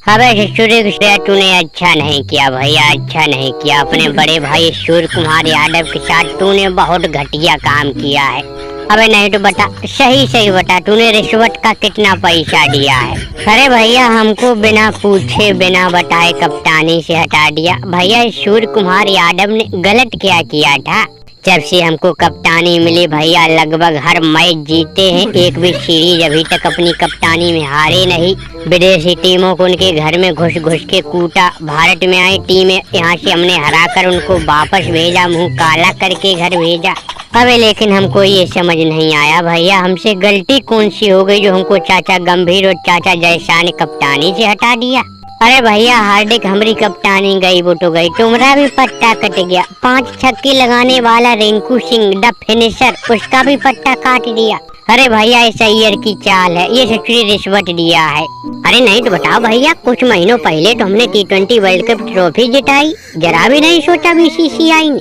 अबे सूर्य तूने अच्छा नहीं किया भैया, अच्छा नहीं किया। अपने बड़े भाई सूर्य कुमार यादव के साथ तूने बहुत घटिया काम किया है। अबे नहीं तो बता, सही सही बता, तूने रिश्वत का कितना पैसा दिया है? अरे भैया हमको बिना पूछे बिना बताए कप्तानी से हटा दिया। भैया सूर्य कुमार यादव ने गलत क्या किया था? जब से हमको कप्तानी मिली भैया लगभग हर मैच जीते हैं, एक भी सीरीज अभी तक अपनी कप्तानी में हारे नहीं। विदेशी टीमों को उनके घर में घुस घुस के कूटा, भारत में आई टीमें यहाँ से हमने हराकर उनको वापस भेजा, मुंह काला करके घर भेजा। अबे लेकिन हमको ये समझ नहीं आया भैया हमसे गलती कौन सी हो गई जो हमको चाचा गंभीर और चाचा जयशाह ने कप्तानी से हटा दिया। अरे भैया हार्दिक हमारी कप्तानी गई वो तो गई, तुम्हारा भी पट्टा कट गया। 5 छक्के लगाने वाला रिंकू सिंह द फिनिशर, उसका भी पट्टा काट दिया। अरे भैया इस अय्यर की चाल है, ये सच्ची रिश्वत दिया है। अरे नहीं तो बताओ भैया, कुछ महीनों पहले तो हमने T20 वर्ल्ड कप ट्रॉफी जिताई, जरा भी नहीं सोचा BCCI ने।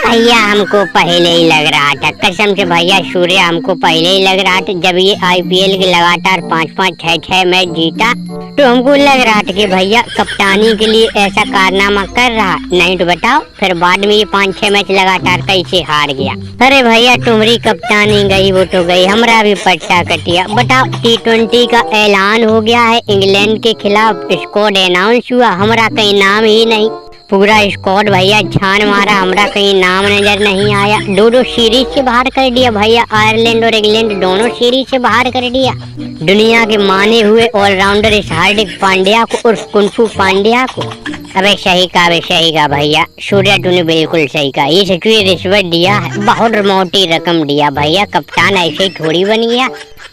भैया हमको पहले ही लग रहा था, कसम से भैया सूर्य हमको पहले ही लग रहा था। जब ये IPL के लगातार 5-5 6-6 मैच जीता तो हमको लग रहा था कि भैया कप्तानी के लिए ऐसा कारनामा कर रहा। नहीं तो बताओ फिर बाद में ये 5-6 मैच लगातार कैसे हार गया। अरे भैया तुम्हारी कप्तानी गई वो तो गई, हमारा भी पट्टा कटिया। बताओ T20 का ऐलान हो गया है, इंग्लैंड के खिलाफ स्क्वाड अनाउंस हुआ, हमारा कहीं नाम ही नहीं। पूरा स्क्वाड भैया छान मारा, हमारा कहीं नाम नजर नहीं आया। 2-2 सीरीज से बाहर कर दिया भैया, आयरलैंड और इंग्लैंड दोनों सीरीज से बाहर कर दिया। दुनिया के माने हुए ऑलराउंडर इस हार्दिक पांड्या को और कुंफू पांड्या को। अबे सही कहा भैया सूर्या, तूने बिल्कुल सही कहा। ये सच्ची रिश्वत दिया है, बहुत मोटी रकम दिया भैया, कप्तान ऐसे ही थोड़ी बन गया।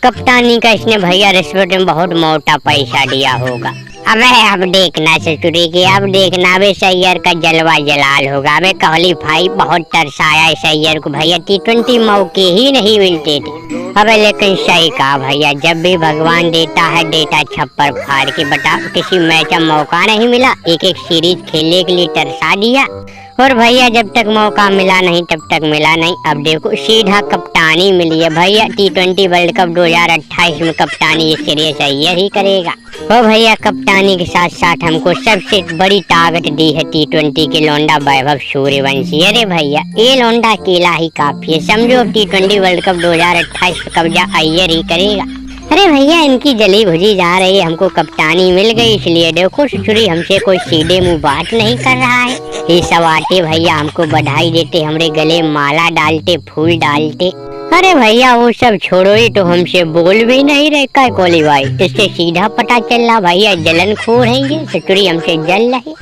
कप्तानी का इसने भैया रिश्वत में बहुत मोटा पैसा दिया होगा। अबे अब देखना ससुरी की, अब देखना अबे सैयर का जलवा जलाल होगा। अबे कोहली भाई बहुत तरसाया सैयर को भैया, T20 मौके ही नहीं मिलते थे। अबे लेकिन सही कहा भैया, जब भी भगवान देता है देता छप्पर फाड़ के। बता किसी मैच का मौका नहीं मिला, एक सीरीज खेलने के लिए तरसा दिया। और भैया जब तक मौका मिला नहीं तब तक मिला नहीं। अब देखो सीधा कप्तानी मिली है भैया, T20 वर्ल्ड कप 2028 में कप्तानी ये सीरीज अय्यर ही करेगा। ओ भैया कप्तानी के साथ साथ हमको सबसे बड़ी ताकत दी है T20 के लौंडा वैभव सूर्यवंशी। अरे भैया ये लौंडा अकेला ही काफी है, समझो अब T20 वर्ल्ड कप 2028 का कब्जा अय्यर ही करेगा। अरे भैया इनकी जली भुजी जा रही है, हमको कप्तानी मिल गई इसलिए देखो ससुरी हमसे कोई सीधे मुंह बात नहीं कर रहा है। ये सब आते भैया हमको बधाई देते, हमरे गले माला डालते, फूल डालते। अरे भैया वो सब छोड़ो, ही तो हमसे बोल भी नहीं रहे का कोहली भाई, इससे सीधा पता चल रहा भैया जलन खोर है ये ससुरी, हमसे जल रही।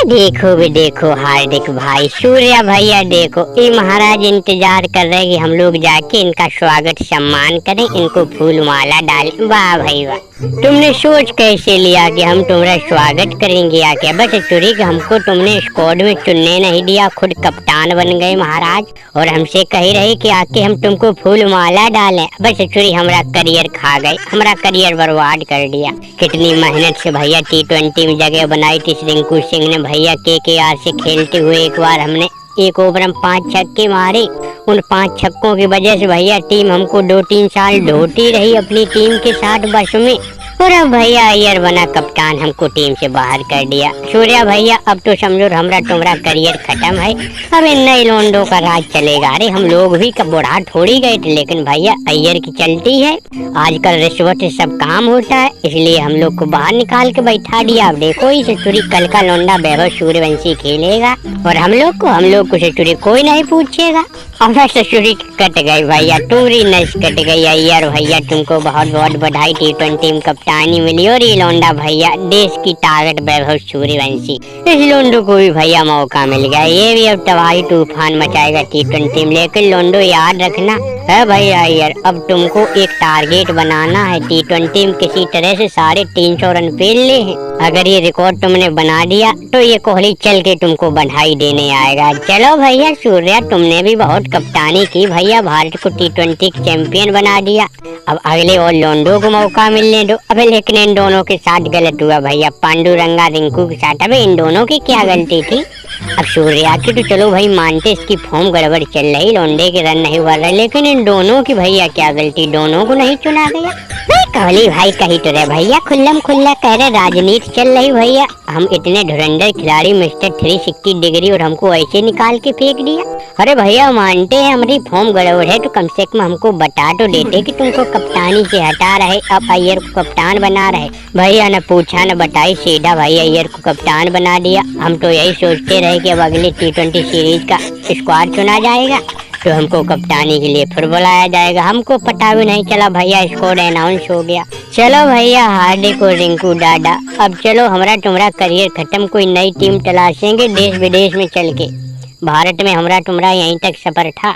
देखो भी देखो हार्दिक भाई सूर्या भैया, देखो ये महाराज इंतजार कर रहे कि हम लोग जाके इनका स्वागत सम्मान करें, इनको फूल माला डालें। वाह भाई वाह, तुमने सोच कैसे लिया कि हम तुम्हारा स्वागत करेंगे आके? बस ससुरी कि हमको तुमने स्क्वाड में चुनने नहीं दिया, खुद कप्तान बन गए महाराज और हमसे कह रहे कि आके हम तुमको फूल माला डालें। बस ससुरी हमारा करियर खा गए, हमारा करियर बर्बाद कर दिया। कितनी मेहनत से भैया T20 में जगह बनाई थी रिंकू सिंह ने भैया, KKR से खेलते हुए एक बार हमने एक ओवर में 5 छक्के मारे। उन 5 छक्कों की वजह से भैया टीम हमको 2-3 साल ढोती रही अपनी टीम के साथ बस में। और अब भैया अय्यर बना कप्तान, हमको टीम से बाहर कर दिया। सूर्या भैया अब तो समझो हमरा तुम्हारा करियर खत्म है, अब इन नए लोंडों का राज चलेगा। अरे हम लोग भी कब बुढ़ा थोड़ी गए थे, लेकिन भैया अय्यर की चलती है। आजकल रिश्वत से सब काम होता है, इसलिए हम लोग को बाहर निकाल के बैठा दिया। अब देखो इस ससुरी कल का लोंडा वैभव सूर्यवंशी खेलेगा और हम लोग को ससुरी कोई नहीं पूछेगा। अब ससुरी कट गई भैया, तुम्हारी नस कट गई अय्यर भैया, तुमको बहुत बहुत बधाई। T20 में कप्तानी मिली और ये लोंडा भैया देश की ताकत वैभव सूर्यवंशी, इस लोंडो को भी भैया मौका मिल गया, ये भी अब तबाही तूफान मचाएगा T20 में। लेकिन लोंडो याद रखना है भैया अय्यर, अब तुमको एक टारगेट बनाना है T20 में, किसी तरह से 350 रन पेलने हैं। अगर ये रिकॉर्ड तुमने बना दिया तो ये कोहली चल के तुमको बधाई देने आएगा। चलो भैया सूर्या तुमने भी बहुत कप्तानी की भैया, भारत को T20 चैंपियन बना दिया। अब अगले और लोंडो को मौका मिलने दो। अबे लेकिन इन दोनों के साथ गलत हुआ भैया, पांडुरंगा रिंकू के साथ। अबे इन दोनों की क्या गलती थी? अब सूर्या की तो चलो भाई मानते, इसकी फॉर्म गड़बड़ चल रही, लौंडे के रन नहीं बढ़ रहे, लेकिन इन दोनों की भैया क्या गलती, दोनों को नहीं चुना गया। कोहली भाई कही तो रहे भैया, खुल्लम खुल्ला कह रहे राजनीति चल रही भैया, हम इतने धुरंधर खिलाड़ी मिस्टर 360 डिग्री और हमको ऐसे निकाल के फेंक दिया। अरे भैया मानते हैं हमारी फॉर्म गड़बड़ है, तो कम से कम हमको बता तो देते कि तुमको कप्तानी से हटा रहे, अब अय्यर को कप्तान बना रहे। भैया न पूछा न बताई, सीधा भाई अय्यर को कप्तान बना दिया। हम तो यही सोचते रहे कि अब अगले T20 सीरीज का स्क्वाड चुना जाएगा तो हमको कप्तानी के लिए फिर बुलाया जाएगा। हमको पता भी नहीं चला भैया, स्कोर अनाउंस हो गया। चलो भैया हार्दिक और रिंकू दादा, अब चलो हमारा तुम्हारा करियर खत्म, कोई नई टीम तलाशेंगे देश विदेश में चल के। भारत में हमारा तुम्हारा यहीं तक सफर था।